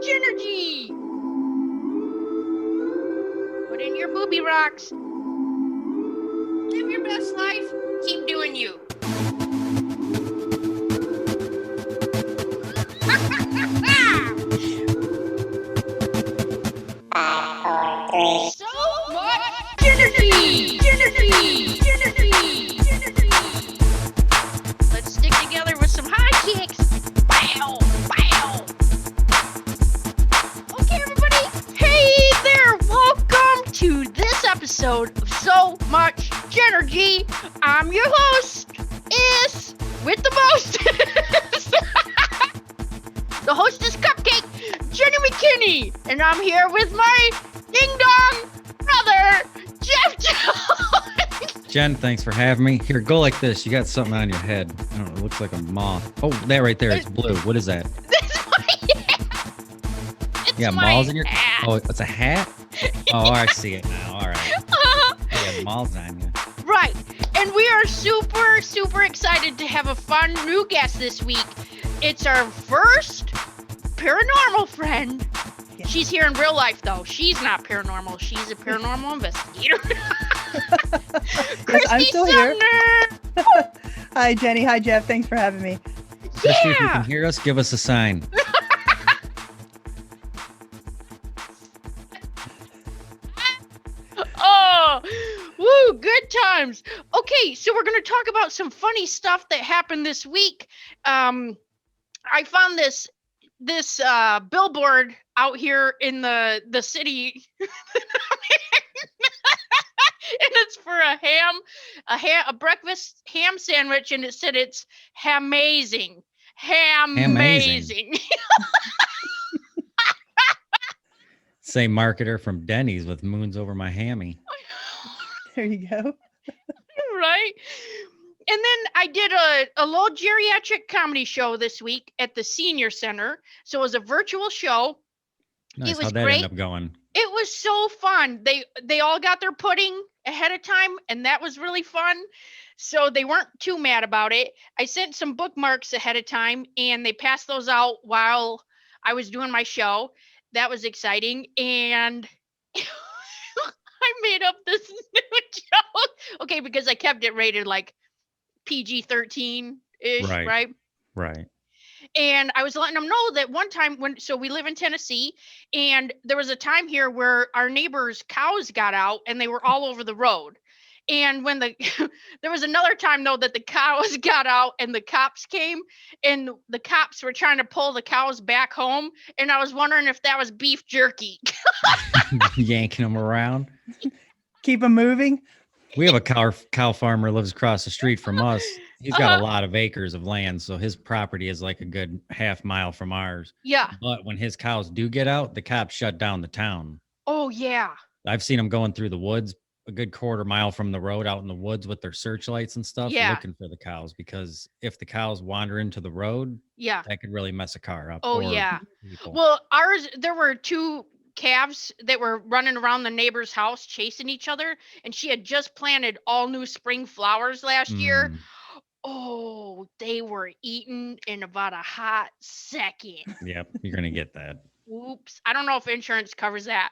JENergy. Put in your booby rocks. Live your best life. Keep doing you. So much JENergy. Let's stick together with some high kicks. Wow, wow. Okay, everybody. Hey there. Welcome to this episode of So Much JENergy. I'm your host, Is with the most. The hostess cupcake, Jenny McKinney, and I'm here with my ding-dong brother, Jeff Jones. Jen, thanks for having me. Here, go like this. You got something on your head. I don't know, it looks like a moth. Oh, that right there, it's blue. What is that? That's my hat. It's You got my moths in your... hat. Oh, it's a hat? Oh, I see it now. All right. You got moths on you. Right, and we are super excited to have a fun new guest this week. It's our first paranormal friend. Yeah. She's here in real life, though. She's not paranormal. She's a paranormal investigator. Yes, I'm Kristy still here. Sumner. Hi, Jenny. Hi, Jeff. Thanks for having me. Kristy, if you Yeah. can hear us, give us a sign. Oh, woo, good times. Okay, so we're going to talk about some funny stuff that happened this week. I found this billboard out here in the city. And it's for a breakfast ham sandwich, and it said it's hamazing. Hamazing. Same marketer from Denny's with moons over my hammy. There you go. Right? And then I did a little geriatric comedy show this week at the senior center. So it was a virtual show. Nice. was How'd that great. end up going? It was so fun. They all got their pudding ahead of time, and that was really fun. So they weren't too mad about it. I sent some bookmarks ahead of time, and they passed those out while I was doing my show. That was exciting. And I made up this new joke. Okay, because I kept it rated like PG-13-ish, right? Right. And I was letting them know that one time so we live in Tennessee, and there was a time here where our neighbors' cows got out and they were all over the road. And when there was another time though that the cows got out and the cops came, and the cops were trying to pull the cows back home, and I was wondering if that was beef jerky. Yanking them around. Keep them moving. We have a cow farmer lives across the street from us. He's got a lot of acres of land, so his property is like a good half mile from ours. Yeah. But when his cows do get out, the cops shut down the town. Oh yeah. I've seen them going through the woods a good quarter mile from the road out in the woods with their searchlights and stuff, Yeah. looking for the cows, because if the cows wander into the road, Yeah. that could really mess a car up. Oh or yeah. people. Well, there were two calves that were running around the neighbor's house chasing each other, and she had just planted all new spring flowers last year. Mm, Oh, they were eaten in about a hot second. yep, you're gonna get that. Oops. I don't know if insurance covers that.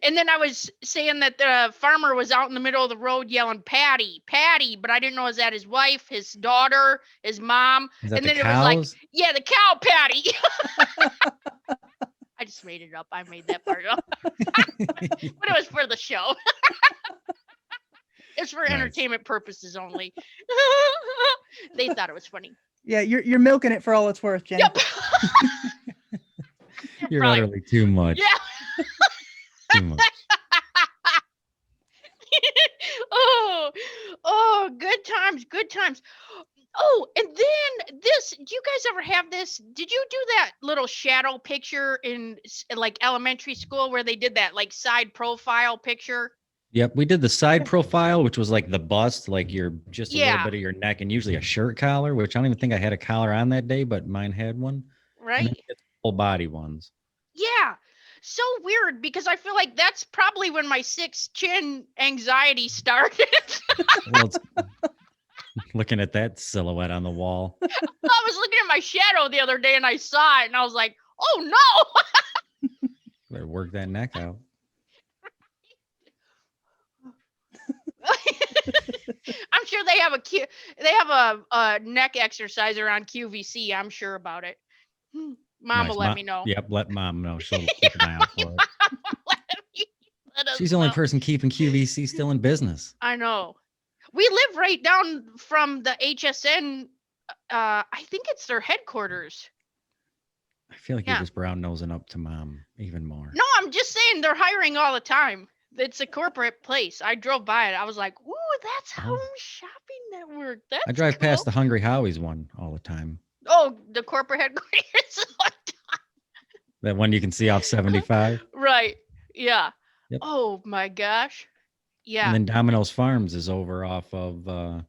And then I was saying that the farmer was out in the middle of the road yelling, Patty, Patty, but I didn't know, is that his wife, his daughter, his mom? Is that And the then it was like, cows? yeah, the cow Patty. I just made it up. I made that part up. But it was for the show. It's for Nice. entertainment purposes only. They thought it was funny. Yeah, you're milking it for all it's worth, Jenny. Yep. You're Right. utterly too much. Yeah. Too much. Oh, good times. Oh, and then this, do you guys ever have this? Did you do that little shadow picture in like elementary school where they did that like side profile picture? Yep, we did the side profile, which was like the bust, like your just a Yeah. little bit of your neck, and usually a shirt collar, which I don't even think I had a collar on that day, but mine had one. And then Right? we did the full body ones. Yeah. So weird, because I feel like that's probably when my 6'10" anxiety started. Well, it's, looking at that silhouette on the wall. I was looking at my shadow the other day and I saw it and I was like, oh no. Better work that neck out. I'm sure they have they have a neck exerciser on QVC. I'm sure about it. Mom Nice. will let me know. Yep, let mom know. She'll keep an eye out for it. Let us She's the only know. person keeping QVC still in business. I know. We live right down from the HSN. I think it's their headquarters. I feel like Yeah. you're just brown nosing up to mom even more. No, I'm just saying they're hiring all the time. It's a corporate place. I drove by it. I was like, "Ooh, that's Home Shopping Network." That's I drive past the cool. Hungry Howie's one all the time. Oh, the corporate headquarters. That one you can see off 75. Right. Yeah. Yep. Oh my gosh. Yeah. And then Domino's Farms is over off of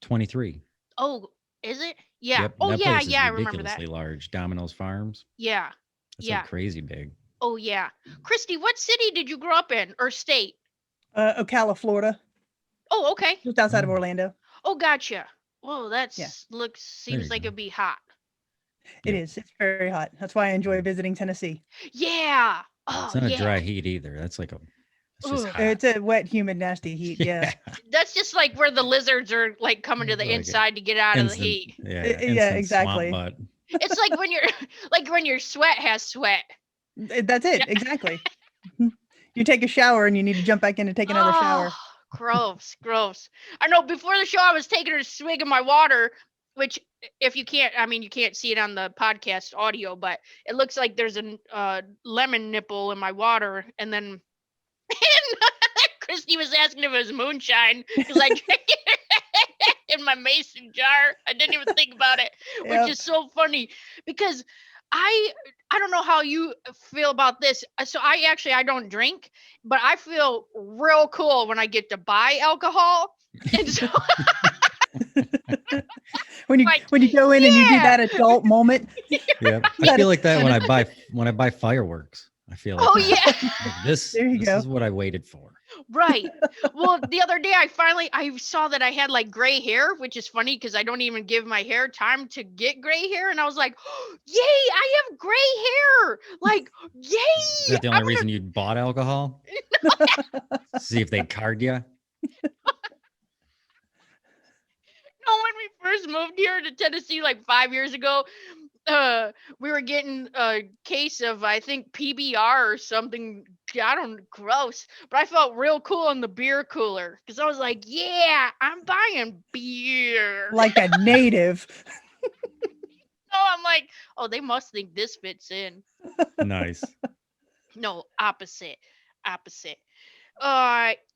23. Oh, is it? Yeah. Yep. Oh that yeah, place is yeah, I remember that. ridiculously large. Domino's Farms. Yeah. It's Yeah. like crazy big. Oh yeah. Kristy, what city did you grow up in or state? Ocala, Florida, Oh, okay. just outside of Oh. Orlando. Oh, gotcha. Whoa, that's Yeah. seems you like go. it'd be hot. It Yeah. is. It's very hot. That's why I enjoy visiting Tennessee. Yeah. Oh, It's not a yeah. dry heat either. That's like it's just Ugh. hot. It's a wet, humid, nasty heat. Yeah. That's just like where the lizards are like coming to the Like a inside to get out of the Instant- heat. Yeah, Yeah, instant exactly. swamp butt. It's like when you're like when your sweat has sweat. That's it. Exactly. You take a shower and you need to jump back in and take another shower. Oh, gross, gross. I know before the show I was taking a swig of my water, which if you can't, I mean, you can't see it on the podcast audio, but it looks like there's a lemon nipple in my water. And then Kristy was asking if it was moonshine because I drank it in my mason jar. I didn't even think about it, which Yep. is so funny because I don't know how you feel about this. So I don't drink, but I feel real cool when I get to buy alcohol. And so When you Like, go in and you do yeah. that adult moment. Yeah, I That feel is like that when I buy fireworks. I feel like oh that. yeah, Like, this There you go. is what I waited for. right. Well, the other day I saw that I had like gray hair, which is funny because I don't even give my hair time to get gray hair, and I was like, "Yay, I have gray hair!" Like, yay! Is that the only reason you bought alcohol? See if they card you. No, when we first moved here to Tennessee like 5 years ago, we were getting a case of I think PBR or something. I don't gross, but I felt real cool in the beer cooler because I was like, "Yeah, I'm buying beer." Like a native. Oh, I'm like, "Oh, they must think this fits in." Nice. No, opposite.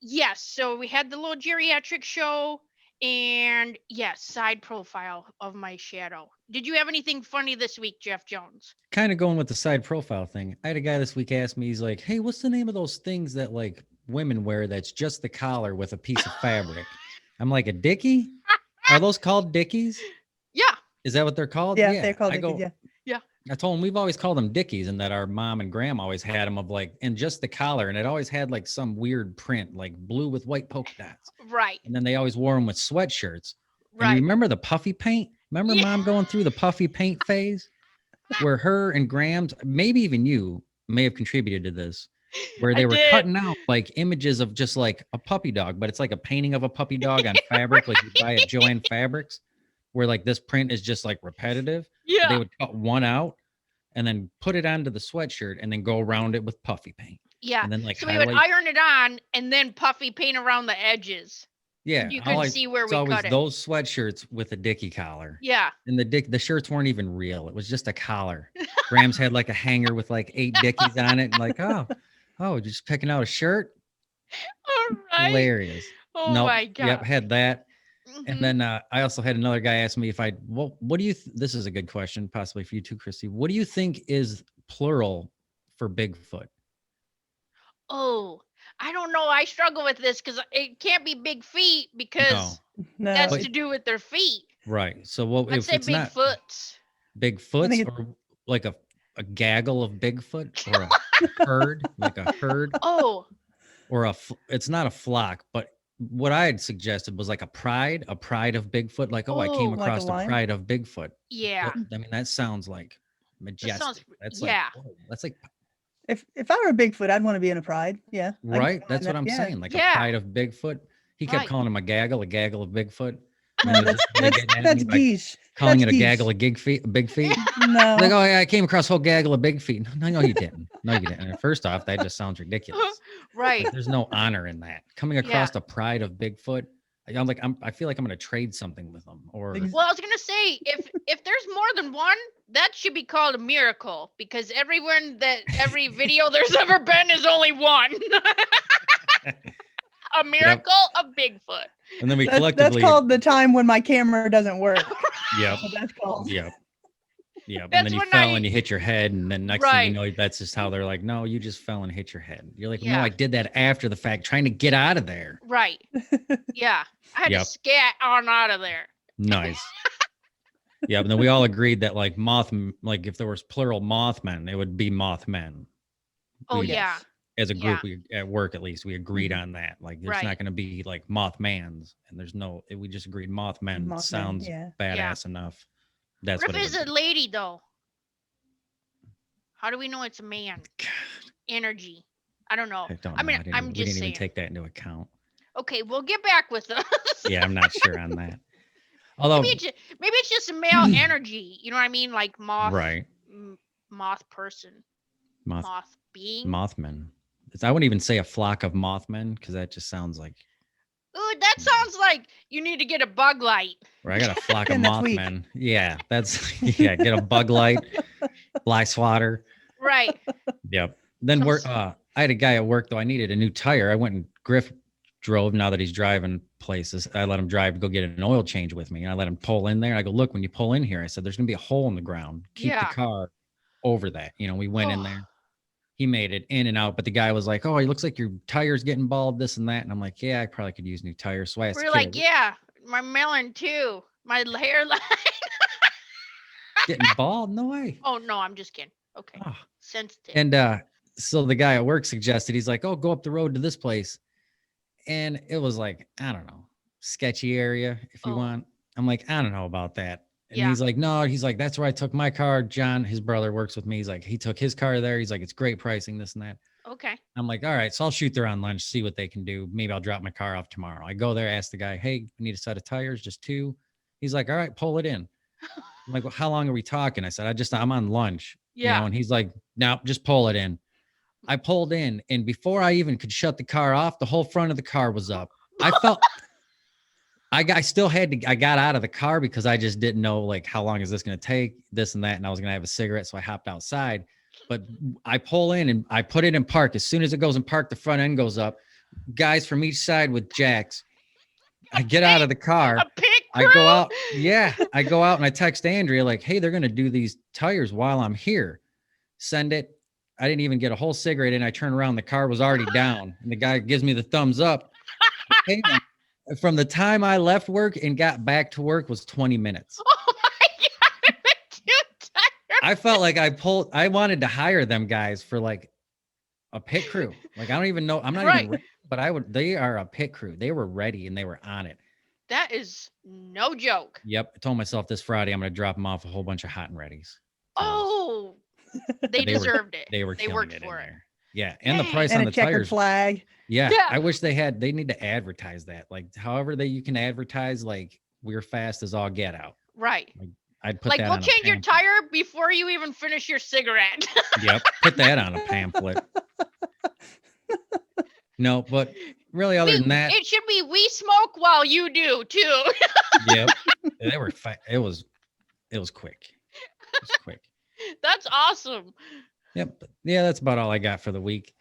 Yes, so we had the little geriatric show and yes, side profile of my shadow. Did you have anything funny this week, Jeff Jones? Kind of going with the side profile thing. I had a guy this week ask me, he's like, "Hey, what's the name of those things that like women wear that's just the collar with a piece of fabric?" I'm like, "A dickie? Are those called dickies? Yeah. Is that what they're called?" Yeah, they're called I dickies, go, yeah. I told him we've always called them dickies and that our mom and grandma always had them of like, and just the collar. And it always had like some weird print, like blue with white polka dots. Right. And then they always wore them with sweatshirts. And Right. you remember the puffy paint? Remember Yeah. mom going through the puffy paint phase? Where her and Grams, maybe even you, may have contributed to this, where they I were did. cutting out like images of just like a puppy dog, but it's like a painting of a puppy dog on fabric, like you buy at Joann Fabrics, where like this print is just like repetitive. Yeah. They would cut one out and then put it onto the sweatshirt and then go around it with puffy paint. Yeah. And then like So we would highlight. iron it on and then puffy paint around the edges. Yeah. You I could like- see where it's we always cut it. those sweatshirts with a dickie collar. Yeah. And the shirts weren't even real. It was just a collar. Grams had like a hanger with like 8 dickies on it. And like, oh, just picking out a shirt. All right. Hilarious. Oh Nope. my god. Yep, had that. Mhm. And then I also had another guy ask me if what do you, this is a good question, possibly for you too, Kristy. What do you think is plural for Bigfoot? Oh, I don't know. I struggle with this because it can't be big feet because No. that's But- to do with their feet. Right. So what I'd if say it's not Bigfoots. Bigfoots it- or like a gaggle of Bigfoot or a herd, like a herd Oh, or it's not a flock, but what I had suggested was like a pride of Bigfoot. Like, I came Oh, like a across the lion? pride of yeah. Bigfoot. I mean, that sounds like majestic. sounds- That's yeah. like, whoa, that's like If I were a Bigfoot, I'd want to be in a pride. Yeah. I can Right? get That's what behind I'm that. Yeah. saying. Like Yeah. a pride of Bigfoot. He kept Right. calling him a gaggle of Bigfoot. No, And they're really getting at that's me by geese. calling That's it a gaggle geese. of big feet. No. Like, oh yeah, I came across a whole gaggle of big feet. No, you didn't. No, you didn't. And first off, that just sounds ridiculous. Right. Like, there's no honor in that. Coming Yeah. across the pride of Bigfoot, I feel like I'm gonna trade something with them. Or Ex- Well, I was gonna say if there's more than one, that should be called a miracle because every video there's ever been is only one. A miracle of Bigfoot. and then we That's collectively called the time when my camera doesn't work. Yep. That's what that's called. Yep. Yep. And That's then you when fell and you hit your head, and then next thing Right. you know, that's just how they're like, no, you just fell and hit your head. You're like, no, Yeah. I did that after the fact, trying to get out of there. Right. Yeah. I had Yep. to scat on out of there. Nice. Yeah, but then we all agreed that like like if there was plural Mothmen, it would be Mothmen. Oh We- yeah. As a group, Yeah. we at work at least, we agreed Mhm. on that. Like, it's Right. not going to be like Mothmans, and we just agreed Mothmen Mothman, sounds yeah. badass enough. That's What what if it it's would a be. lady though? How do we know it's a man? Energy. I don't know. I don't I know. mean, we I'm just didn't saying. even take that into account. Okay, we'll get back with us. Yeah, I'm not sure on that. Although, maybe it's just a male energy. You know what I mean? Like moth. right, Moth person. Moth Being. Mothmen. I wouldn't even say a flock of Mothmen because that just sounds like. Ooh, that sounds like you need to get a bug light. Or I got a flock of And that's weak. Mothmen. Yeah, that's yeah. Get a bug light, fly swatter. Right. Yep. Then I had a guy at work though. I needed a new tire. I went and Griff drove. Now that he's driving places, I let him drive to go get an oil change with me. And I let him pull in there. I go, look, when you pull in here, I said, there's gonna be a hole in the ground. Keep Yeah. the car over that. We went in there. He made it in and out, but the guy was like, "Oh, it looks like your tire's getting bald, this and that." And I'm like, "Yeah, I probably could use new tires." So I asked We're the like, kid, yeah, my melon too. My hairline. "Getting bald? No way." Oh no, I'm just kidding. Okay. Oh. Sensitive. And so the guy at work suggested, he's like, "Oh, go up the road to this place," and it was like, I don't know, sketchy area if you Oh. want. I'm like, I don't know about that. And Yeah. he's like, no, he's like, that's where I took my car. John, his brother, works with me. He's like, he took his car there. He's like, it's great pricing, this and that. Okay. I'm like, all right, so I'll shoot there on lunch, see what they can do. Maybe I'll drop my car off tomorrow. I go there, ask the guy, hey, I need a set of tires, just 2. He's like, all right, pull it in. I'm like, well, how long are we talking? I said, I'm on lunch. Yeah. And he's like, no, just pull it in. I pulled in, and before I even could shut the car off, the whole front of the car was up. I felt I got out of the car because I just didn't know like how long is this going to take, this and that. And I was going to have a cigarette. So I hopped outside, but I pull in and I put it in park. As soon as it goes in park, the front end goes up. Guys from each side with jacks. I get out of the car. A pit I crew? go out. Yeah. I go out and I text Andrea like, hey, they're going to do these tires while I'm here. Send it. I didn't even get a whole cigarette in. I turn around. The car was already down. And the guy gives me the thumbs up. Hey, from the time I left work and got back to work was 20 minutes. Oh my god. Too tired. I felt like I wanted to hire them guys for like a pit crew. Like, I don't even know. I'm not Right. even, but they are a pit crew. They were ready and they were on it. That is no joke. Yep. I told myself this Friday, I'm going to drop them off a whole bunch of hot and readies. Oh, they They were- deserved it. They were They killing worked it for in it. there. Yeah. And the Dang. price And on a the checkered tires. flag. Yeah, Yeah. I wish they need to advertise that. Like, however you can advertise, like, we're fast as all get out. Right. I'd put Like that we'll on a change your pamphlet. tire before you even finish your cigarette. Yep. Put that on a pamphlet. No, but really, other than that, It should be we smoke while you do too. yep. They were it was quick. It was quick. That's awesome. Yep. Yeah, that's about all I got for the week.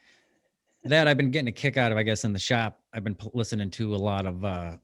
That I've been getting a kick out of, I guess, in the shop. I've been listening to a lot of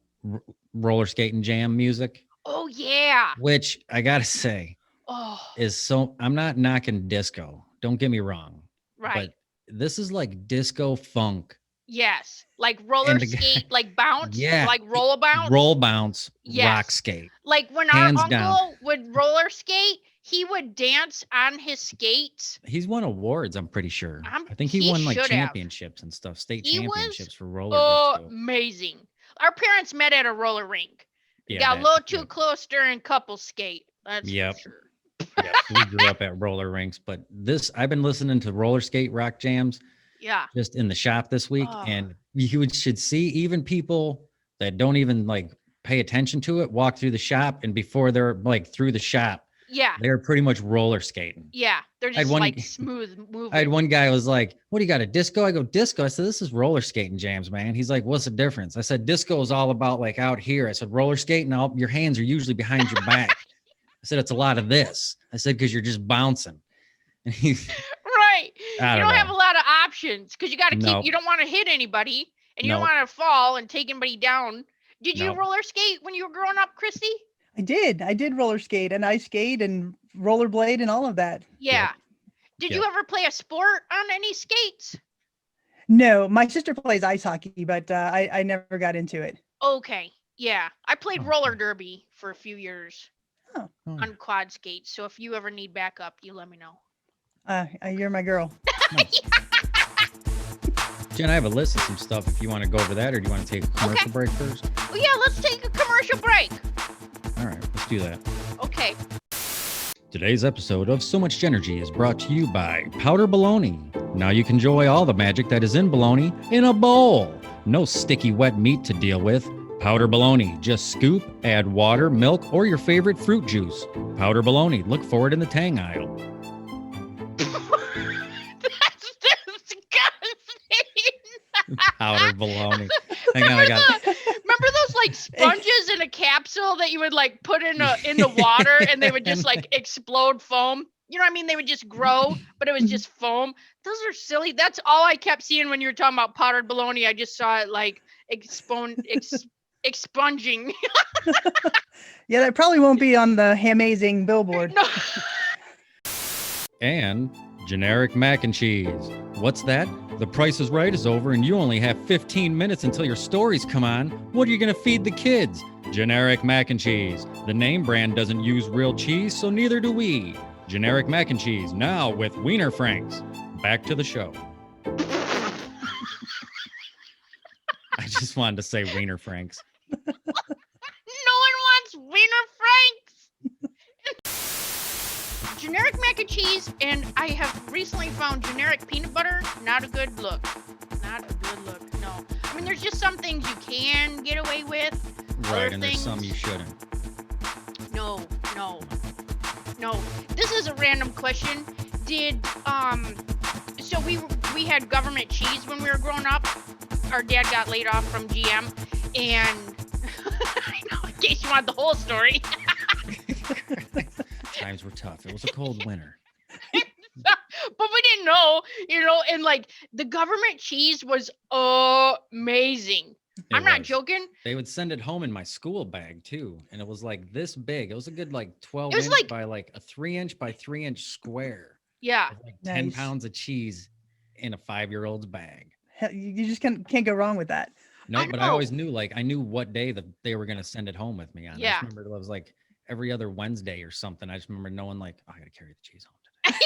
roller skating jam music, Oh yeah. which I gotta say Oh, is I'm not knocking disco. Don't get me wrong. right. But this is like disco funk. Yes. Like roller And the guy- skate, like bounce. Yeah. Like roll bounce. Roll bounce, Yes. rock skate. Like when Hands our down. uncle would roller skate, he would dance on his skates. He's won awards, I'm pretty sure. I think he he won like should have. championships and stuff, state He was championships for roller disco. Amazing. Our parents met at a roller rink. Yeah, Got a that- little too yep. close during couple skate. That's Yep. for sure. Yes, we grew up at roller rinks, but I've been listening to roller skate rock jams Yeah. just in the shop this week, Oh. and you should see even people that don't even like pay attention to it walk through the shop, and before they're like through the shop, Yeah. they're pretty much roller skating. Yeah. They're I had just one- like smooth moving. I had one guy was like, "What do you got, a disco?" I go, "Disco." I said, "This is roller skating jams, man." He's like, "What's the difference?" I said, "Disco is all about like out here." I said, "Roller skating, your hands are usually behind your back." I said, "It's a lot of this." I said, "Because you're just bouncing." And he's Right. I You don't don't have know. a lot of options because you got to keep, Nope. you don't want to hit anybody and you don't Nope. want to fall and take anybody down. Did you Nope. roller skate when you were growing up, Kristy? I did roller skate and ice skate and rollerblade and all of that. Yeah. Did you Yep. ever play a sport on any skates? No, my sister plays ice hockey, but I never got into it. Okay. Yeah. I played Oh, roller okay. derby for a few years Oh. on quad skates. So if you ever need backup, you let me know. You're my girl. Nice. Jen, I have a list of some stuff if you want to go over that, or do you want to take a commercial break first? Well, yeah, let's take a commercial break. All right, let's do that. Okay. Today's episode of So Much JENergy is brought to you by Powder Bologna. Now you can enjoy all the magic that is in bologna in a bowl. No sticky wet meat to deal with. Powder Bologna. Just scoop, add water, milk, or your favorite fruit juice. Powder Bologna. Look for it in the Tang aisle. That's disgusting. Powder Bologna. Hang on, I got it. Remember those like sponges in a capsule that you would like put in the water and they would just like explode foam? You know what I mean? They would just grow, but it was just foam. Those are silly. That's all I kept seeing when you were talking about powdered bologna. I just saw it like expunging. Yeah, that probably won't be on the Hamazing billboard. No. And generic mac and cheese. What's that? The Price is Right is over and you only have 15 minutes until your stories come on. What are you going to feed the kids? Generic mac and cheese. The name brand doesn't use real cheese, so neither do we. Generic mac and cheese, now with Wiener Franks. Back to the show. I just wanted to say Wiener Franks. No one wants Wiener Franks. Generic mac and cheese, and I have recently found generic peanut butter. Not a good look. Not a good look. No. I mean, there's just some things you can get away with. Right, Other and there's some things- you shouldn't. No. This is a random question. So we had government cheese when we were growing up. Our dad got laid off from GM, and I know, in case you want the whole story. Times were tough. It was a cold winter. But we didn't know, and like the government cheese was amazing. I'm not joking. They would send it home in my school bag too, and it was like this big. It was a good like 12 It was inch like- by like a 3-inch by 3-inch square. Yeah. With like 10 Nice. pounds of cheese in a 5-year-old's bag. Hell, you just can't go wrong with that. No, I but I know. always knew I knew what day that they were gonna send it home with me on. I Yeah. just remember it was like every other Wednesday or something. I just remember knowing like, oh, I gotta carry the cheese home today.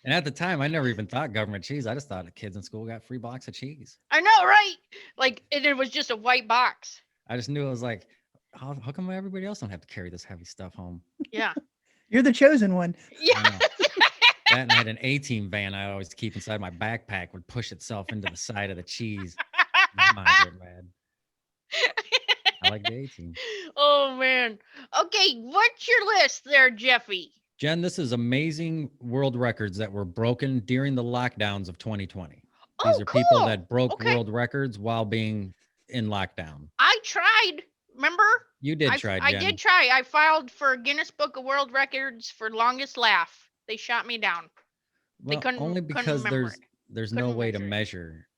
And at the time, I never even thought government cheese. I just thought the kids in school got free box of cheese. I know, right? Like, and it was just a white box. I just knew it was like, how come everybody else don't have to carry this heavy stuff home? Yeah. You're the chosen one. Yeah. I know. That and I had an A-team van I always keep inside my backpack would push itself into the side of the cheese. I get mad. I like the A-team. Oh man. Okay, what's your list there, Jeffy? Jen, this is amazing world records that were broken during the lockdowns of 2020. Oh, These are cool. people that broke Okay. world records while being in lockdown. I tried. Remember? You did I try, Jen. I did try. I filed for Guinness Book of World Records for longest laugh. They shot me down. Well, couldn't- only couldn't because remember there's no Couldn't way to measure it. measure.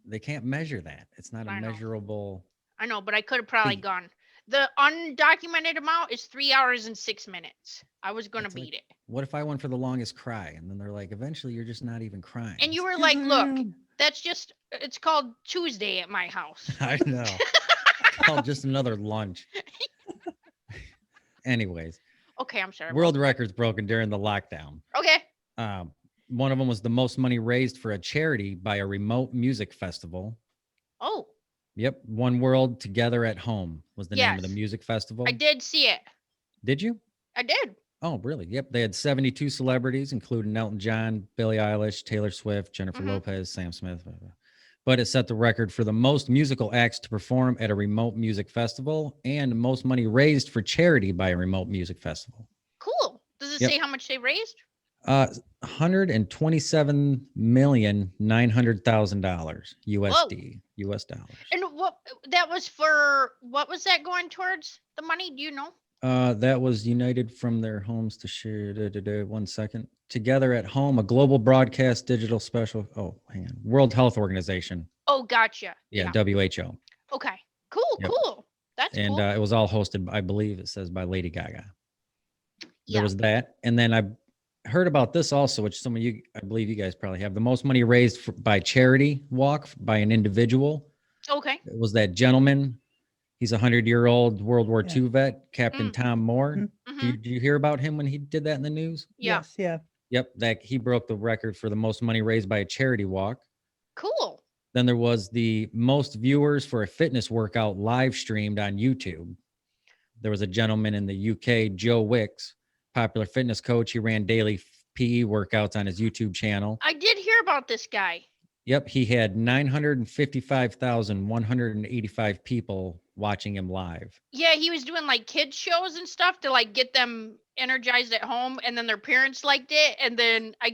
They can't measure that. It's not a I know. measurable. I know, but I could have probably Feet. gone. The undocumented amount is 3 hours and 6 minutes. I was gonna That's like- beat it. What if I went for the longest cry? And then they're like, eventually you're just not even crying. And you were like, look, that's just, it's called Tuesday at my house. I know. Called just another lunch. Anyways, Okay, I'm sorry. world records broken during the lockdown. Okay. One of them was the most money raised for a charity by a remote music festival. Oh, Yep. One World Together at Home was the name of the Yes. music festival. I did see it. Did you? I did. Oh, really? Yep. They had 72 celebrities, including Elton John, Billie Eilish, Taylor Swift, Jennifer Mhm. Lopez, Sam Smith. Blah, blah. But it set the record for the most musical acts to perform at a remote music festival and most money raised for charity by a remote music festival. Cool. Does it Yep. say how much they raised? $127,900,000 USD, US dollars. And what was that going towards? The money? Do you know? That was united from their homes to share. 1 second. Together at home, a global broadcast digital special. Oh, hang on. World Health Organization. Oh, gotcha. Yeah, WHO. Okay. Cool. Yep. Cool. That's And cool. it was all hosted, I believe it says, by Lady Gaga. There Yeah. was that. And then I heard about this also, which some of you, I believe you guys probably have. The most money raised by charity walk by an individual. Okay. It was that gentleman. He's a 100-year-old World War II vet, Captain Tom Moore. Mhm. Hmm. Did you hear about him when he did that in the news? Yeah. Yes, yeah. Yep, that he broke the record for the most money raised by a charity walk. Cool. Then there was the most viewers for a fitness workout live streamed on YouTube. There was a gentleman in the UK, Joe Wicks, popular fitness coach. He ran daily PE workouts on his YouTube channel. I did hear about this guy. Yep, he had 955,185 people watching him live. Yeah, he was doing like kids shows and stuff to like get them energized at home, and then their parents liked it, and then I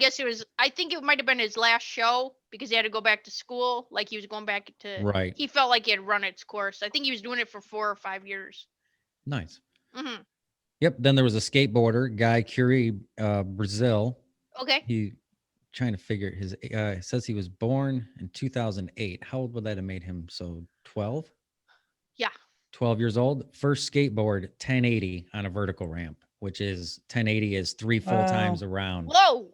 think it might have been his last show because he had to go back to school. Like he was going back to Right. He felt like he had run its course. I think he was doing it for 4 or 5 years. Nice. Hmm. Yep. Then there was a skateboarder, Guy Curie, Brazil. Okay. He trying to figure his. It says he was born in 2008. How old would that have made him? So 12. Yeah. 12 years old. First skateboard 1080 on a vertical ramp, which is 1080 is 3 full Wow. times around. Whoa.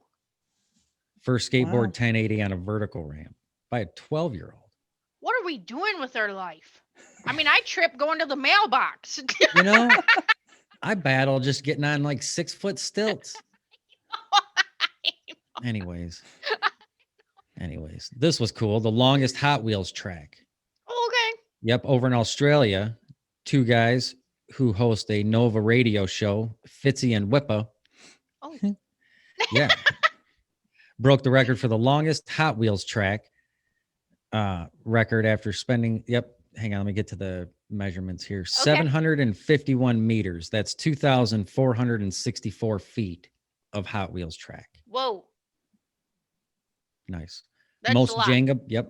First skateboard Wow. 1080 on a vertical ramp by a 12-year-old. What are we doing with our life? I mean, I trip going to the mailbox. You know, I battle just getting on like 6-foot stilts. Anyways, this was cool. The longest Hot Wheels track. Okay. Yep, over in Australia, 2 guys who host a Nova radio show, Fitzy and Whippa. Oh. Yeah. Broke the record for the longest Hot Wheels track record after spending, hang on, let me get to the measurements here. 751 meters. That's 2,464 feet of Hot Wheels track. Whoa. Nice. That's Most a lot.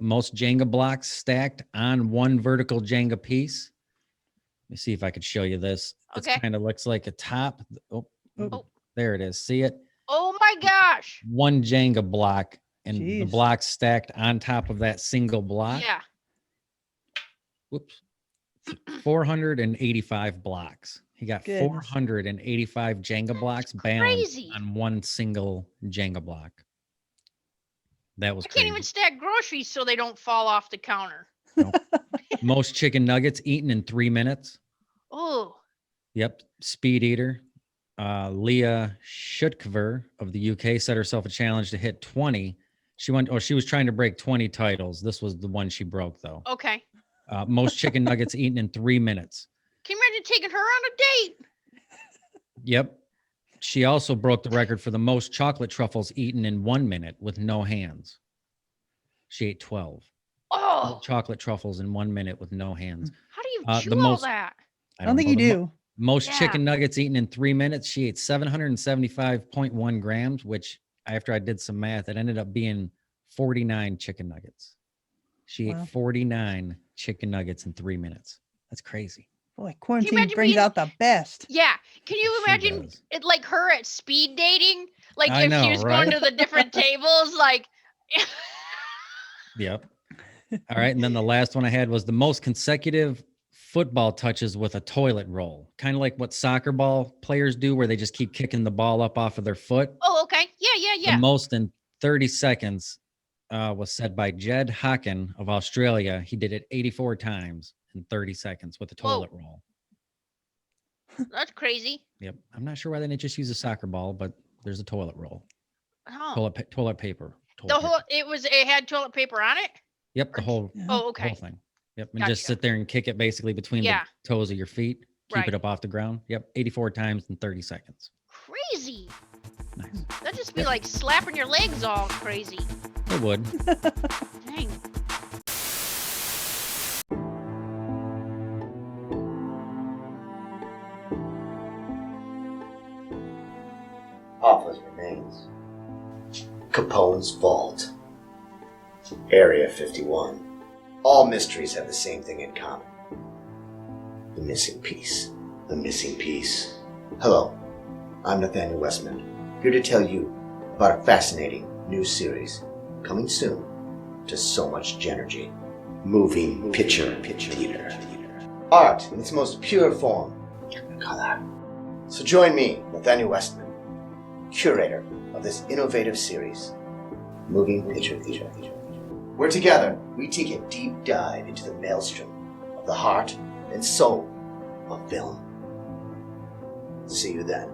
most Jenga blocks stacked on one vertical Jenga piece. Let me see if I could show you this. It Okay. kind of looks like a top. Oh, Oh. there it is. See it? Oh my gosh. One Jenga block and the Jeez. blocks stacked on top of that single block. Yeah. Whoops. 485 blocks. He got Goodness. 485 Jenga blocks balanced crazy. on one single Jenga block. That was I can't crazy. even stack groceries so they don't fall off the counter. Most chicken nuggets eaten in 3 minutes. Oh. Yep. Speed eater. Leah Schutkver of the UK set herself a challenge to hit 20. She was trying to break 20 titles. This was the one she broke, though. Okay. Most chicken nuggets eaten in 3 minutes. Can you imagine taking her on a date? Yep. She also broke the record for the most chocolate truffles eaten in 1 minute with no hands. She ate 12. Oh. Chocolate truffles in 1 minute with no hands. How do you the chew all most- that? I don't think know. you do. Most Yeah. chicken nuggets eaten in 3 minutes. She ate 775.1 grams, which after I did some math, it ended up being 49 chicken nuggets. She Wow. ate 49 chicken nuggets in 3 minutes. That's crazy. Boy, quarantine imagine brings being- out the best. Yeah. Can you Sure imagine does. it like her at speed dating? Like I if know, she was right? going to the different tables, like Yep. All right. And then the last one I had was the most consecutive football touches with a toilet roll. Kind of like what soccer ball players do, where they just keep kicking the ball up off of their foot. oh, okay. Yeah. The most in 30 seconds was said by Jed Hocken of Australia. He did it 84 times in 30 seconds with a toilet roll. That's crazy. Yep. I'm not sure why they didn't just use a soccer ball, but there's a toilet roll. Oh. Toilet paper. It had toilet paper on it? Yep. The whole Oh, okay. thing. Yep. And just Gotcha. sit there and kick it basically between Yeah. the toes of your feet. Keep Right. it up off the ground. Yep, 84 times in 30 seconds. Crazy. Nice. That'd just be Yep. like slapping your legs all crazy. It would. Dang. Office remains. Capone's vault. Area 51. All mysteries have the same thing in common. The missing piece. The missing piece. Hello, I'm Nathaniel Westman, here to tell you about a fascinating new series coming soon to So Much JENergy. Moving picture theater. Art in its most pure form. Color. So join me, Nathaniel Westman, curator of this innovative series, Moving Picture Theater, where together we take a deep dive into the maelstrom of the heart and soul of film. See you then.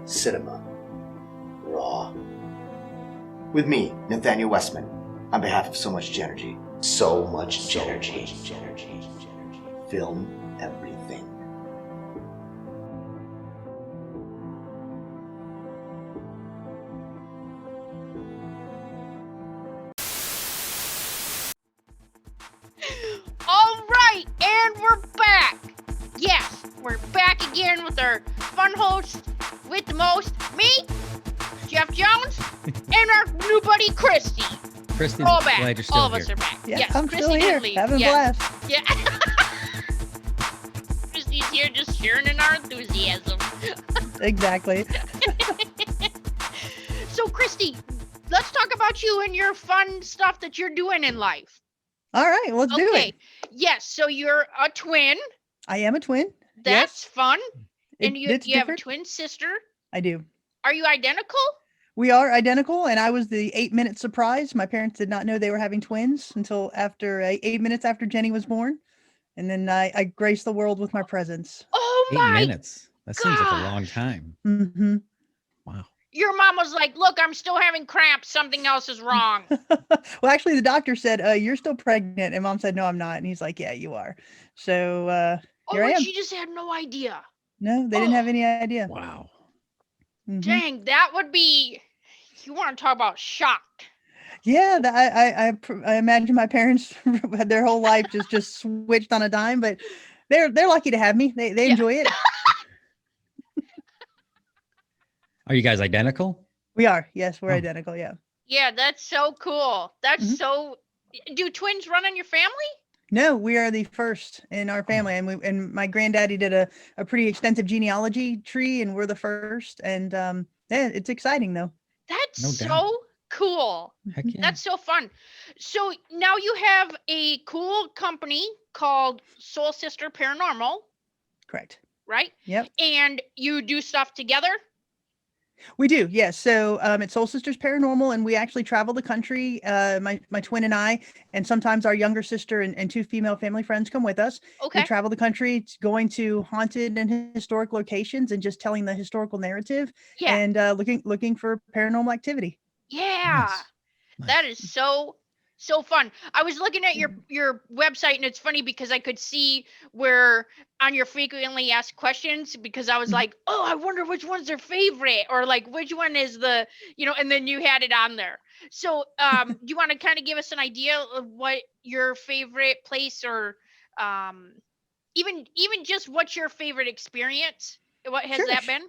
Cinema. Raw. With me, Nathaniel Westman, on behalf of So Much JENergy. So Much JENergy. Film everything. All right, and we're back. Yes, we're back again with our fun host with the most, me, Jeff Jones, and our new buddy Kristy. Kristy, We're all back. glad you're still All of here. us are back. Yeah, yes, I'm Kristy still didn't here, leave. having a Yes. blast. Yeah. Kristy's here just sharing in our enthusiasm. Exactly. So, Kristy, let's talk about you and your fun stuff that you're doing in life. All right, let's do it. Yes, so you're a twin. I am a twin. That's fun. And It's you have a different. twin sister. I do. Are you identical? We are identical, and I was the 8-minute surprise. My parents did not know they were having twins until after 8 minutes after Jenny was born, and then I graced the world with my presence. Oh 8 my! minutes. That seems like a God. long time. Hmm Wow. Your mom was like, "Look, I'm still having cramps. Something else is wrong." Well, actually, the doctor said, "You're still pregnant," and Mom said, "No, I'm not." And he's like, "Yeah, you are." So Oh, here I and am. she just had no idea. No, they didn't have any idea. Wow. Mhm. Dang, that would be. You want to talk about shocked? Yeah, I imagine my parents had their whole life just switched on a dime, but they're lucky to have me. They Yeah. enjoy it. Are you guys identical? We are. Yes, we're Oh. identical. Yeah. Yeah, that's so cool. That's Mhm. so. Do twins run in your family? No, we are the first in our family, and my granddaddy did a pretty extensive genealogy tree, and we're the first. And yeah, it's exciting though. That's No so doubt. cool. Heck yeah. That's so fun. So now you have a cool company called Soul Sister Paranormal, Correct. right? Yep. And you do stuff together? We do, yes. So it's Soul Sisters Paranormal, and we actually travel the country. My twin and I, and sometimes our younger sister and 2 female family friends come with us. Okay. We travel the country, going to haunted and historic locations, and just telling the historical narrative, Yeah. and looking for paranormal activity. Yeah. Nice. That is so fun. I was looking at your website, and it's funny because I could see where on your frequently asked questions, because I was Mhm. like, oh, I wonder which one's their favorite, or like which one is the, and then you had it on there. So do you want to kind of give us an idea of what your favorite place, or even just what's your favorite experience? What has Sure. that been?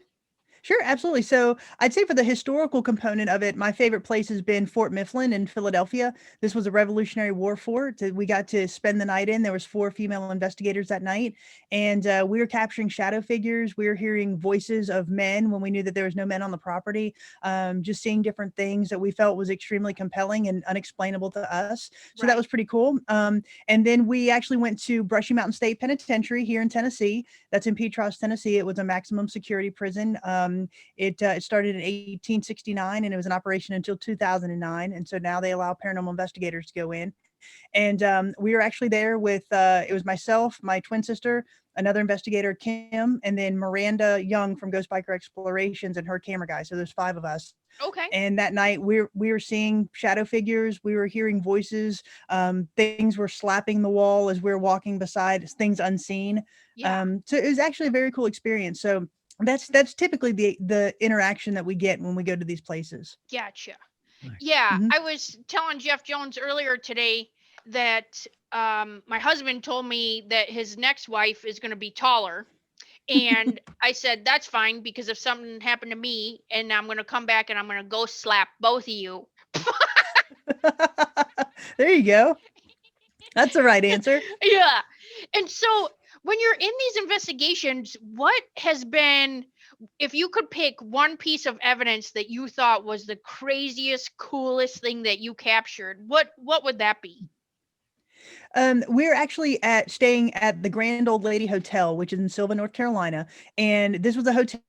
Sure, absolutely. So I'd say for the historical component of it, my favorite place has been Fort Mifflin in Philadelphia. This was a Revolutionary War fort that we got to spend the night in. There was 4 female investigators that night, and we were capturing shadow figures. We were hearing voices of men when we knew that there was no men on the property. Just seeing different things that we felt was extremely compelling and unexplainable to us. So that Right. was pretty cool. And then we actually went to Brushy Mountain State Penitentiary here in Tennessee. That's in Petros, Tennessee. It was a maximum security prison. It started in 1869, and it was in operation until 2009. And so now they allow paranormal investigators to go in. And we were actually there with, it was myself, my twin sister, another investigator, Kim, and then Miranda Young from Ghost Biker Explorations and her camera guy. So there's 5 of us. Okay. And that night we were seeing shadow figures, we were hearing voices, things were slapping the wall as we were walking beside, things unseen. Yeah. So it was actually a very cool experience. So that's typically the interaction that we get when we go to these places. Gotcha. Nice. Yeah. Mhm. I was telling Jeff Jones earlier today that my husband told me that his next wife is going to be taller. And I said, that's fine, because if something happened to me and I'm going to come back and I'm going to go slap both of you. There you go. That's the right answer. Yeah. And so when you're in these investigations, what has been, if you could pick one piece of evidence that you thought was the craziest, coolest thing that you captured, what would that be? We're actually staying at the Grand Old Lady Hotel, which is in Sylva, North Carolina. And this was a hotel,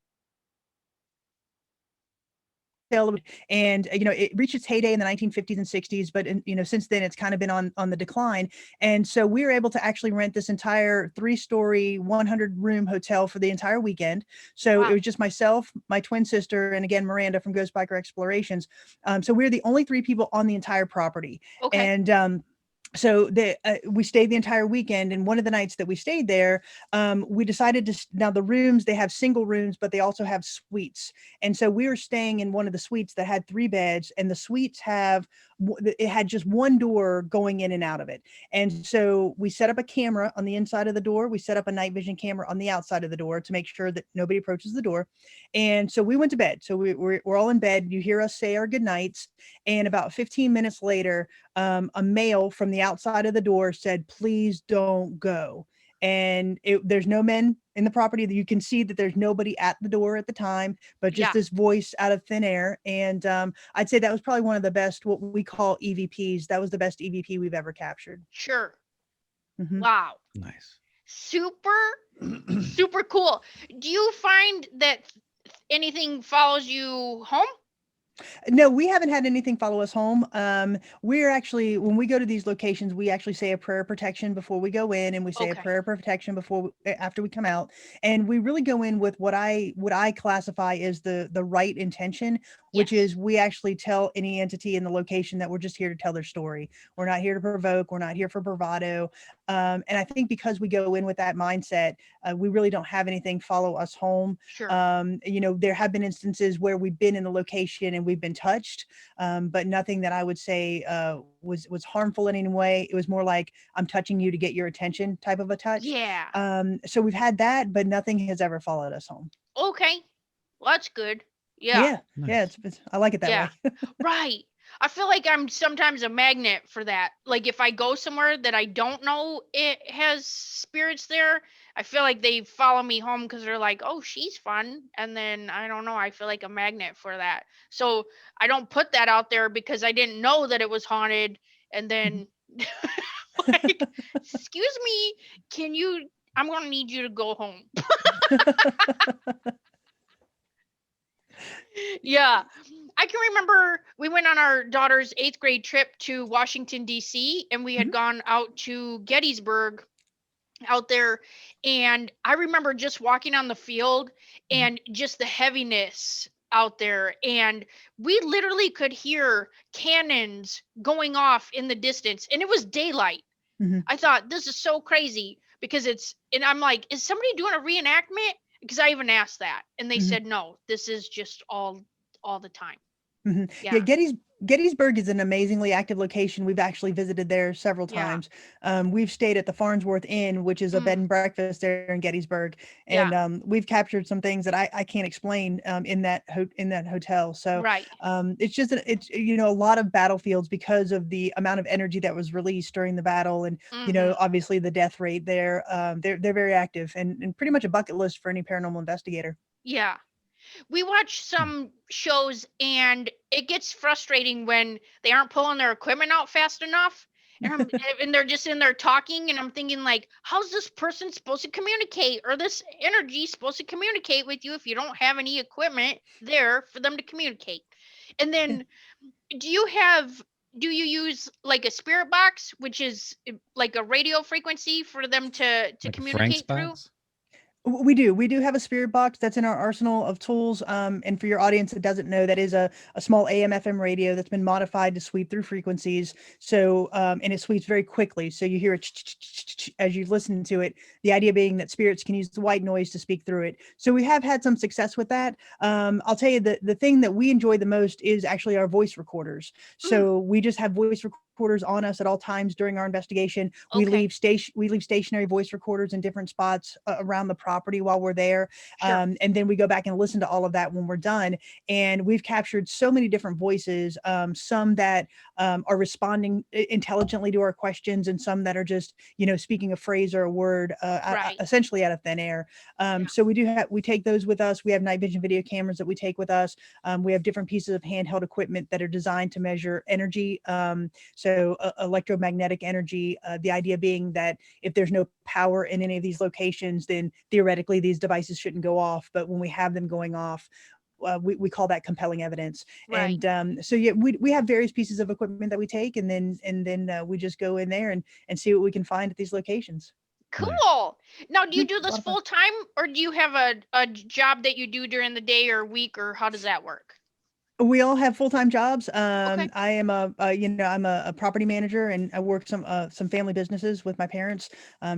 and it reached its heyday in the 1950s and 60s, but since then it's kind of been on the decline. And so we were able to actually rent this entire 3-story 100-room hotel for the entire weekend. So Wow. it was just myself, my twin sister, and again Miranda from Ghost Biker Explorations. So we're the only 3 people on the entire property. Okay. And so we stayed the entire weekend, and one of the nights that we stayed there, we decided to, now the rooms, they have single rooms, but they also have suites. And so we were staying in one of the suites that had 3 beds, and the suites it had just one door going in and out of it. And so we set up a camera on the inside of the door. We set up a night vision camera on the outside of the door to make sure that nobody approaches the door. And so we went to bed. So we're all in bed. You hear us say our good nights. And about 15 minutes later, a male from the outside of the door said, "Please don't go." And there's no men in the property. That you can see that there's nobody at the door at the time, but just Yeah. this voice out of thin air. And I'd say that was probably one of the best, what we call EVPs. That was the best EVP we've ever captured. Sure. Mhm. Wow. Nice. Super cool. Do you find that anything follows you home? No, we haven't had anything follow us home. We're actually, when we go to these locations, we actually say a prayer of protection before we go in, and we say a Okay. prayer of protection after we come out. And we really go in with what I classify as the right intention, which Yes. is we actually tell any entity in the location that we're just here to tell their story. We're not here to provoke. We're not here for bravado. And I think because we go in with that mindset, we really don't have anything follow us home. Sure. There have been instances where we've been in the location and we've been touched, but nothing that I would say was harmful in any way. It was more like, I'm touching you to get your attention type of a touch. Yeah. So we've had that, but nothing has ever followed us home. Okay. Well, that's good. Yeah. Yeah, I like it that Yeah. way. Right. I feel like I'm sometimes a magnet for that. Like if I go somewhere that I don't know it has spirits there, I feel like they follow me home because they're like, "Oh, she's fun." And then I don't know, I feel like a magnet for that. So I don't put that out there because I didn't know that it was haunted. And then like, excuse me, I'm going to need you to go home. Yeah. I can remember we went on our daughter's 8th grade trip to Washington, D.C., and we had Mhm. gone out to Gettysburg out there. And I remember just walking on the field and just the heaviness out there. And we literally could hear cannons going off in the distance, and it was daylight. Mhm. I thought, this is so crazy because and I'm like, is somebody doing a reenactment? Because I even asked that, and they Mhm. said, no, this is just all the time. Mhm. Yeah. Gettysburg is an amazingly active location. We've actually visited there several Yeah. times. We've stayed at the Farnsworth Inn, which is a bed and breakfast there in Gettysburg, and Yeah. we've captured some things that I can't explain in that hotel. So Right. it's just a lot of battlefields because of the amount of energy that was released during the battle, and Mhm. obviously the death rate there. They're very active, and pretty much a bucket list for any paranormal investigator. Yeah. We watch some shows and it gets frustrating when they aren't pulling their equipment out fast enough. And they're just in there talking, and I'm thinking like, how's this person supposed to communicate, or this energy supposed to communicate with you if you don't have any equipment there for them to communicate? And then do you have do you use like a spirit box, which is like a radio frequency for them to Like a Frank's communicate through? box? We do. We do have a spirit box that's in our arsenal of tools. And for your audience that doesn't know, that is a small AM/FM radio that's been modified to sweep through frequencies. So, and it sweeps very quickly. So you hear it as you listen to it. The idea being that spirits can use the white noise to speak through it. So we have had some success with that. I'll tell you the thing that we enjoy the most is actually our voice recorders. So we just have voice recorders on us at all times during our investigation. We Okay. leave stationary voice recorders in different spots around the property while we're there. Sure. And then we go back and listen to all of that when we're done. And we've captured so many different voices, some that are responding intelligently to our questions, and some that are just, speaking a phrase or a word Right. essentially out of thin air. Yeah. So we take those with us. We have night vision video cameras that we take with us. We have different pieces of handheld equipment that are designed to measure energy. So electromagnetic energy, the idea being that if there's no power in any of these locations, then theoretically these devices shouldn't go off. But when we have them going off, we call that compelling evidence. Right. And so yeah, we have various pieces of equipment that we take, and then we just go in there and see what we can find at these locations. Cool. Now, do you Mhm, do a this lot of fun. full time, or do you have a job that you do during the day or week, or how does that work? We all have full-time jobs. Okay. I am I'm a property manager, and I work some family businesses with my parents.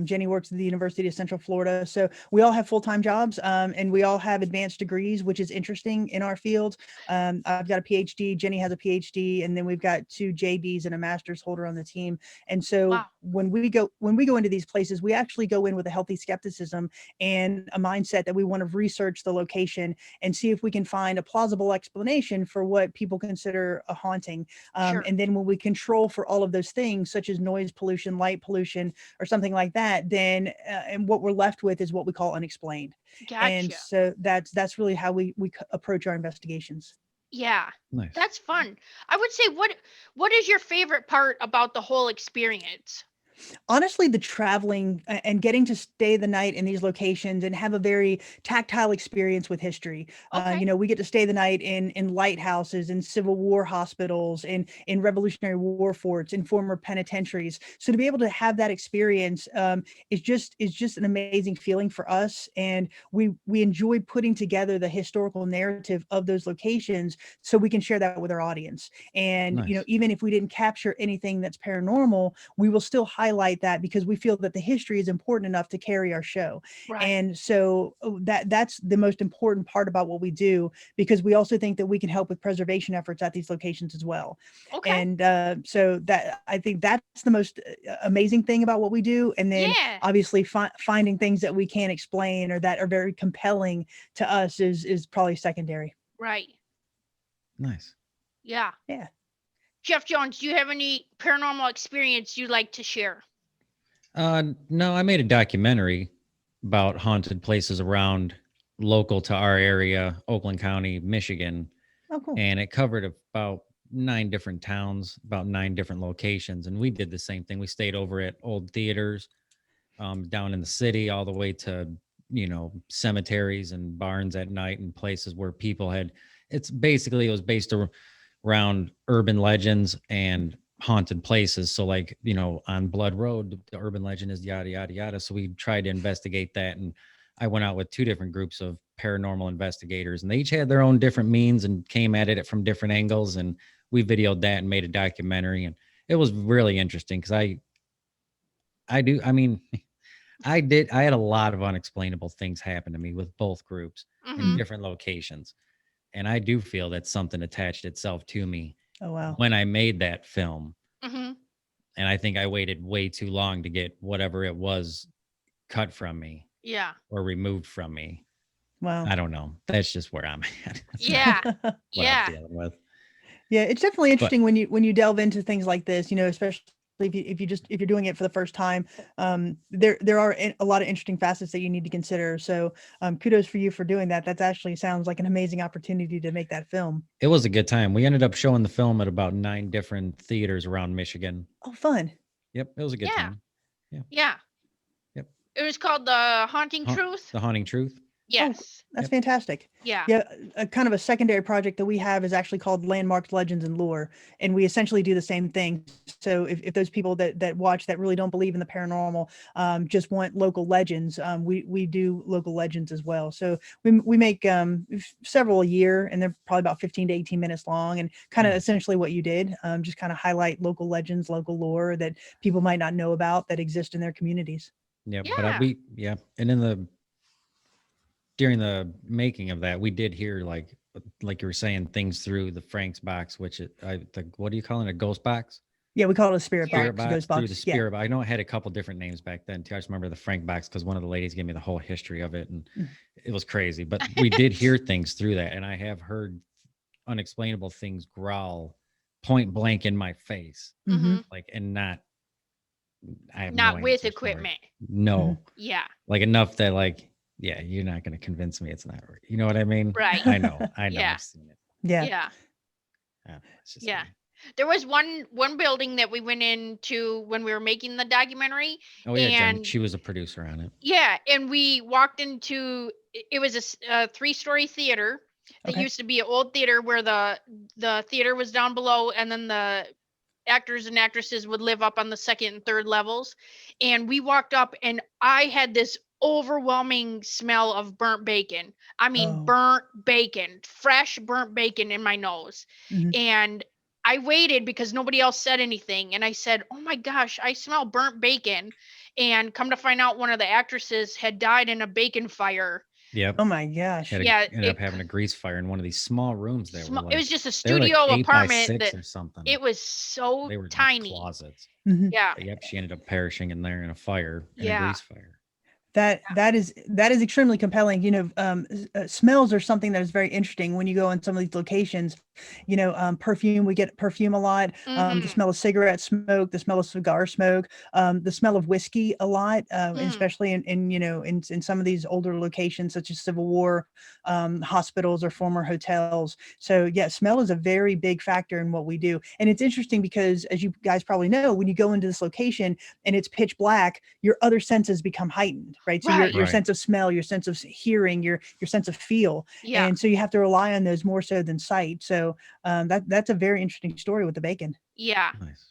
Jenny works at the University of Central Florida. So we all have full-time jobs, and we all have advanced degrees, which is interesting in our field. I've got a PhD, Jenny has a PhD, and then we've got 2 JDs and a master's holder on the team. And so Wow. when we go into these places, we actually go in with a healthy skepticism and a mindset that we want to research the location and see if we can find a plausible explanation for what people consider a haunting. Sure. And then when we control for all of those things, such as noise pollution, light pollution, or something like that, then and what we're left with is what we call unexplained. And Gotcha. so that's really how we approach our investigations. Yeah. Nice. That's fun. I would say what is your favorite part about the whole experience? Honestly, the traveling and getting to stay the night in these locations and have a very tactile experience with history. Okay. We get to stay the night in lighthouses, in Civil War hospitals, in Revolutionary War forts, in former penitentiaries. So to be able to have that experience is just an amazing feeling for us, and we enjoy putting together the historical narrative of those locations so we can share that with our audience. And Nice. even if we didn't capture anything that's paranormal, we will still highlight that because we feel that the history is important enough to carry our show. Right. And so that's the most important part about what we do, because we also think that we can help with preservation efforts at these locations as well. Okay. And so that I think that's the most amazing thing about what we do. And then Yeah. obviously finding things that we can't explain or that are very compelling to us is probably secondary. Right. Nice. Yeah. Yeah. Jeff Jones, do you have any paranormal experience you'd like to share? No, I made a documentary about haunted places around local to our area, Oakland County, Michigan, Oh, cool. and it covered about 9 different towns, about 9 different locations, and we did the same thing. We stayed over at old theaters, down in the city, all the way to cemeteries and barns at night, and places where people had. It was based around urban legends and haunted places. So like, on Blood Road, the urban legend is yada, yada, yada. So we tried to investigate that. And I went out with 2 different groups of paranormal investigators, and they each had their own different means and came at it from different angles. And we videoed that and made a documentary. And it was really interesting because I had a lot of unexplainable things happen to me with both groups in Mm-hmm. different locations. And I do feel that something attached itself to me Oh, wow. when I made that film. Mm-hmm. And I think I waited way too long to get whatever it was cut from me Yeah. or removed from me. Wow. I don't know. That's just where I'm at. That's Yeah. what Yeah. I'm dealing with. Yeah, it's definitely interesting when you delve into things like this, especially if you're doing it for the first time. There are a lot of interesting facets that you need to consider. So kudos for you for doing that. That actually sounds like an amazing opportunity to make that film. It was a good time. We ended up showing the film at about 9 different theaters around Michigan. Oh, fun. Yep, it was a good Yeah. time. Yeah. Yep. It was called The Haunting Ha- Truth. The Haunting Truth. Yes. That's Yep. fantastic. Yeah. Yeah, a kind of a secondary project that we have is actually called Landmarked Legends and Lore, and we essentially do the same thing. So if those people that watch that really don't believe in the paranormal, just want local legends, we do local legends as well. So we make several a year, and they're probably about 15 to 18 minutes long, and kind of Nice. essentially what you did, just kind of highlight local legends, local lore that people might not know about that exist in their communities. Yeah, Yeah. but and during the making of that, we did hear like you were saying things through the Frank's box, which what do you call it? A ghost box? Yeah, we call it a spirit Spirit box, ghost box. Through the spirit box. I know it had a couple different names back then too. I just remember the Frank box because one of the ladies gave me the whole history of it, and Mm. it was crazy. But we did hear things through that, and I have heard unexplainable things growl point blank in my face, Yeah. Mhm. like and not. I have Not no with answers for it. equipment. No, Yeah. like enough that like, yeah, you're not going to convince me it's not right. You know what I mean? Right. I know. Yeah. I've seen it. Yeah. Yeah. It's just Yeah. weird. There was one building that we went into when we were making the documentary. Oh yeah, Jen. And She was a producer on it. yeah, and we walked into it was a 3-story theater that Okay. used to be an old theater where the theater was down below, and then the actors and actresses would live up on the second and third levels. And we walked up, and I had this overwhelming smell of burnt bacon. I mean, Oh. burnt bacon, fresh burnt bacon in my nose. Mhm. And I waited because nobody else said anything. And I said, "Oh my gosh, I smell burnt bacon." And come to find out, one of the actresses had died in a bacon fire. Yep. Oh my gosh. Ended up having a grease fire in one of these small rooms that were like it was just a they were like studio 8 by apartment 6 that or something. it was so They were like tiny. closets. Mhm. Yeah. But yep, she ended up perishing in there in a fire, in a Yeah. grease fire. That is extremely compelling. Smells are something that is very interesting when you go in some of these locations. Perfume, we get perfume a lot. The Mhm. smell of cigarette smoke, the smell of cigar smoke, the smell of whiskey a lot, especially in some of these older locations such as Civil War hospitals or former hotels. So yeah, smell is a very big factor in what we do. And it's interesting because, as you guys probably know, when you go into this location and it's pitch black, your other senses become heightened, right? So Right. your Right. sense of smell, your sense of hearing, your sense of feel, Yeah. and so you have to rely on those more so than sight. So that's a very interesting story with the bacon. Yeah. Nice.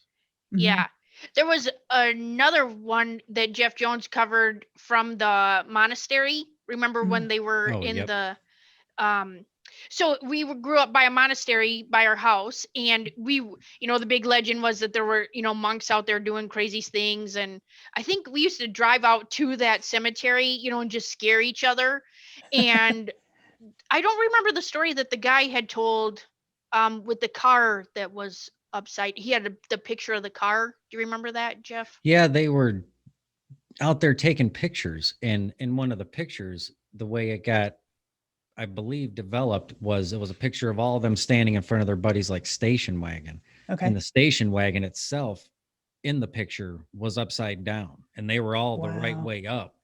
Mhm. Yeah. There was another one that Jeff Jones covered from the monastery. Remember when they were Oh, in yep. the so we grew up by a monastery by our house, and the big legend was that there were, monks out there doing crazy things. And I think we used to drive out to that cemetery, and just scare each other. And I don't remember the story that the guy had told with the car that was upside. He had the picture of the car. Do you remember that, Jeff? Yeah, they were out there taking pictures, and in one of the pictures, the way it got, I believe, developed was it was a picture of all of them standing in front of their buddy's like station wagon. Okay. And the station wagon itself in the picture was upside down, and they were all the right Wow. way up.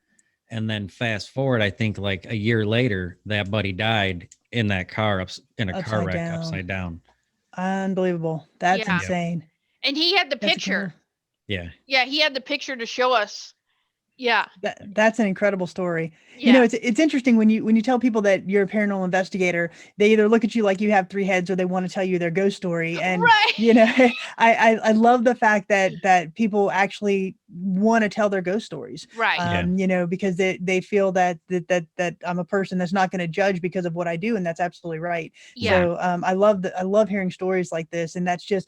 And then fast forward, I think like a year later, that buddy died in that car in a car Upside wreck down. upside down. Unbelievable. That's Yeah. insane. And he had the That's picture. incredible. Yeah. Yeah, he had the picture to show us. Yeah. That's an incredible story. Yeah. It's interesting when you tell people that you're a paranormal investigator, they either look at you like you have 3 heads or they want to tell you their ghost story. And Right. I love the fact that people actually want to tell their ghost stories. Right. Because they feel that I'm a person that's not going to judge because of what I do, and that's absolutely right. Yeah. So I love hearing stories like this, and that's just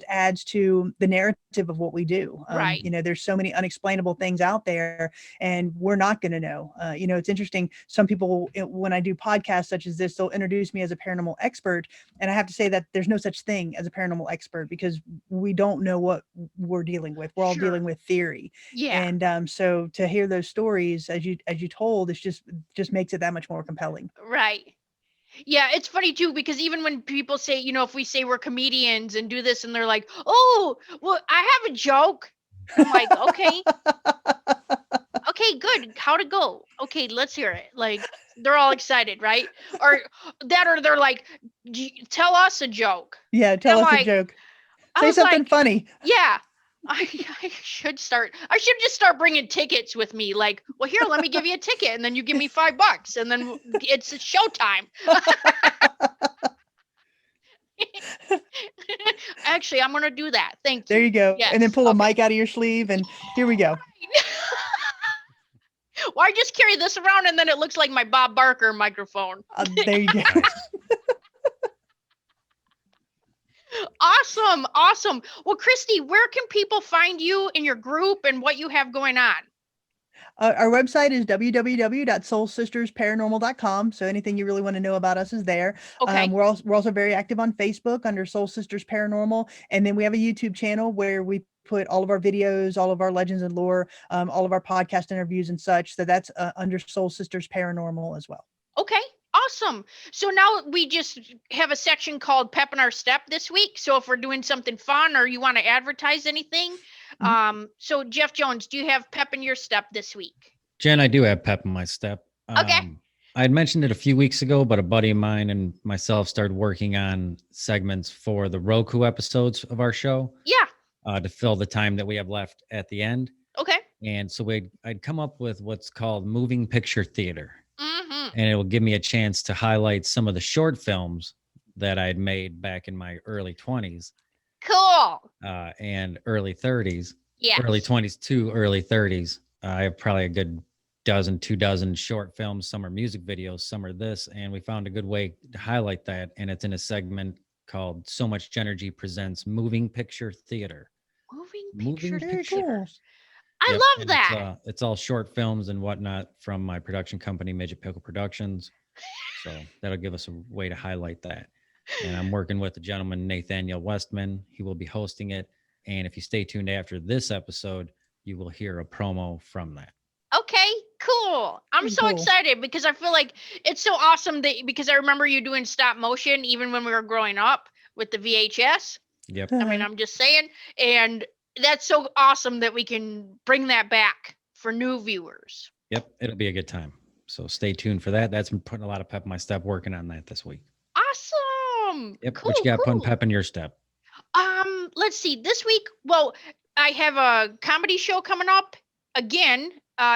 adds to the narrative of what we do. Right. There's so many unexplainable things out there, and we're not going to know. It's interesting. Some people, when I do podcasts such as this, they'll introduce me as a paranormal expert, and I have to say that there's no such thing as a paranormal expert because we don't know what we're dealing with. We're all Sure. dealing with theory. Yeah. And so to hear those stories as you told, it's just makes it that much more compelling. Right. Yeah, it's funny too, because even when people say, if we say we're comedians and do this, and they're like, "Oh, well, I have a joke." I'm like, "Okay. Okay, good. How'd it go? Okay, let's hear it." Like, they're all excited, right? Or they're like, "Tell us a joke." Yeah, tell I'm us like- a joke. I Say was something like, funny. yeah. I should just start bringing tickets with me. Like, well, here, let me give you a ticket, and then you give me $5, and then it's showtime. Actually, I'm gonna do that. Thank you. There you go. And then Yes, pull a okay. mic out of your sleeve, and here we go. Well, I just carry this around, and then it looks like my Bob Barker microphone. There you go. Awesome. Well, Kristy, where can people find you in your group and what you have going on? Our website is www.soulsistersparanormal.com. So anything you really want to know about us is there. Okay. We're also very active on Facebook under Soul Sisters Paranormal. And then we have a YouTube channel where we put all of our videos, all of our legends and lore, all of our podcast interviews and such. So that's under Soul Sisters Paranormal as well. Okay. Awesome. So now we just have a section called Pep in Our Step this week. So if we're doing something fun or you want to advertise anything. So Jeff Jones, do you have Pep in your step this week? Jen, I do have pep in my step. Okay. I had mentioned it a few weeks ago, but a buddy of mine and myself started working on segments for the Roku episodes of our show. Yeah. To fill the time that we have left at the end. Okay. And so I'd come up with what's called moving picture theater. Mm-hmm. And it will give me a chance to highlight some of the short films that I'd made back in my early 20s. Cool. And early 30s. Yeah. Early 20s to early 30s. I have probably a good 2 dozen short films. Some are music videos, some are this. And we found a good way to highlight that. And it's in a segment called So Much JENergy Presents Moving Picture Theater. Moving Very picture. cool. I Yep, love and that. It's all short films and whatnot from my production company, Midget Pickle Productions. So that'll give us a way to highlight that. And I'm working with the gentleman, Nathaniel Westman. He will be hosting it. And if you stay tuned after this episode, you will hear a promo from that. Okay, cool. I'm Pretty so cool. excited because I feel like it's so awesome because I remember you doing stop motion even when we were growing up with the VHS. Yep. I mean, I'm just saying. And that's so awesome that we can bring that back for new viewers. Yep. It'll be a good time. So stay tuned for that. That's been putting a lot of pep in my step working on that this week. Awesome. Yep. Cool, What you got putting cool. pep in your step? Let's see. This week, well, I have a comedy show coming up again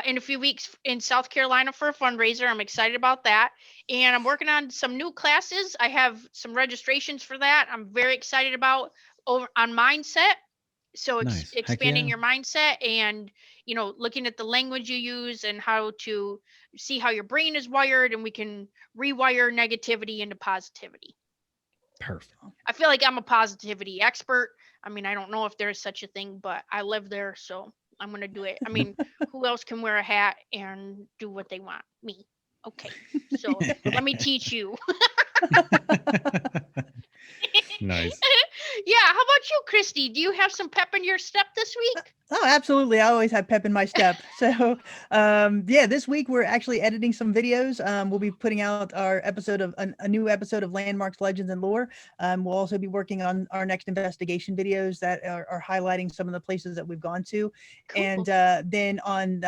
in a few weeks in South Carolina for a fundraiser. I'm excited about that. And I'm working on some new classes. I have some registrations for that. I'm very excited about over on mindset. So Nice. Heck expanding yeah. your mindset and, looking at the language you use and how to see how your brain is wired, and we can rewire negativity into positivity. Perfect. I feel like I'm a positivity expert. I mean, I don't know if there is such a thing, but I live there, so I'm going to do it. I mean, who else can wear a hat and do what they want? Me. Okay. So let me teach you. Nice. Yeah. How about you, Kristy? Do you have some pep in your step this week? Oh, absolutely. I always have pep in my step. So, this week we're actually editing some videos. We'll be putting out our episode of a new episode of Landmarks, Legends, and Lore. We'll also be working on our next investigation videos that are highlighting some of the places that we've gone to. Cool. And then on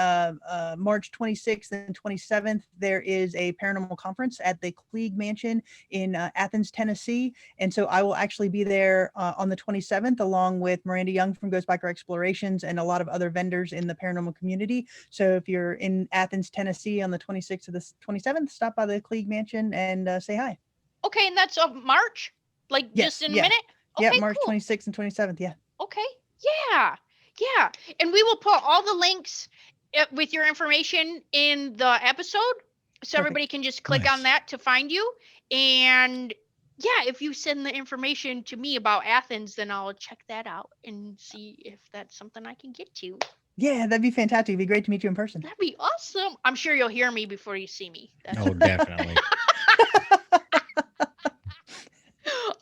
March 26th and 27th, there is a paranormal conference at the Klieg Mansion in Athens, Tennessee. And so I will actually be there on the 27th, along with Miranda Young from Ghost Biker Explorations and a lot of other vendors in the paranormal community. So if you're in Athens, Tennessee on the 26th to the 27th, stop by the Klieg Mansion and say hi. Okay. And that's of March? Like Yes, just in a yeah. minute? Yeah, Okay, March cool. 26th and 27th. Yeah. Okay. Yeah. Yeah. And we will put all the links with your information in the episode. So everybody can just click on Nice. that to find you. And yeah, if you send the information to me about Athens, then I'll check that out and see if that's something I can get to. Yeah, that'd be fantastic. It'd be great to meet you in person. That'd be awesome. I'm sure you'll hear me before you see me. That's Oh, definitely.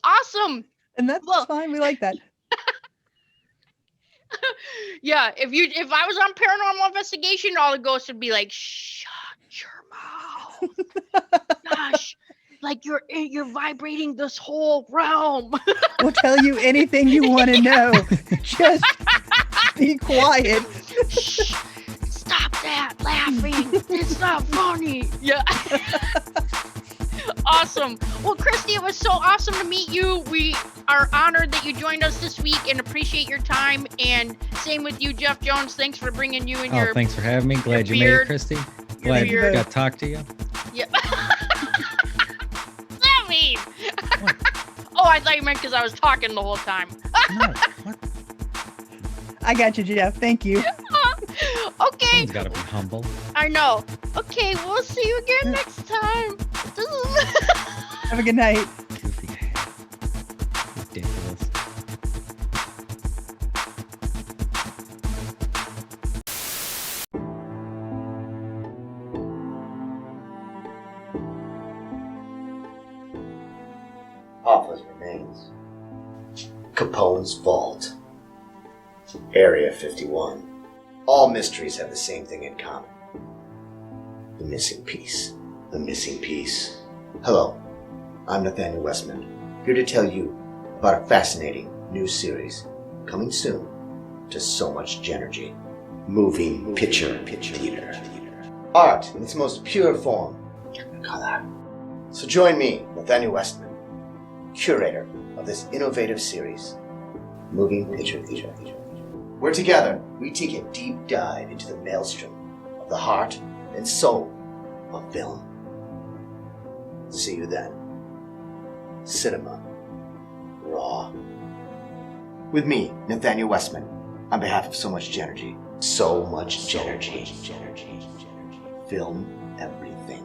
awesome. And that's Well- fine. We like that. Yeah, if I was on Paranormal Investigation, all the ghosts would be like, "Shut your mouth." Gosh, like you're vibrating this whole realm. We'll tell you anything you want to know. Just be quiet. Shh, stop that laughing. It's not funny. Yeah. awesome. Well, Kristy, it was so awesome to meet you. We are honored that you joined us this week and appreciate your time. And same with you, Jeff Jones. Thanks for bringing you and your thanks for having me. Glad you beard. made it, Kristy. Glad you beard. got to talk to you. Yeah. That mean? Oh, I thought you meant because I was talking the whole time. No, what? I got you, Jeff. Thank you. Okay. Someone's got to be humble. I know. Okay, we'll see you again next time. Have a good night. Goofy. Ridiculous. Hoffa's remains. Capone's vault. Area 51. All mysteries have the same thing in common. The missing piece. The missing piece. Hello, I'm Nathaniel Westman, here to tell you about a fascinating new series coming soon to So Much JENergy. Moving picture theater. Art in its most pure form. Color. So join me, Nathaniel Westman, curator of this innovative series, Moving Picture Theater, where together we take a deep dive into the maelstrom of the heart and soul of film. See you then. Cinema. Raw. With me, Nathaniel Westman, on behalf of So Much JENergy. So Much JENergy. Film everything.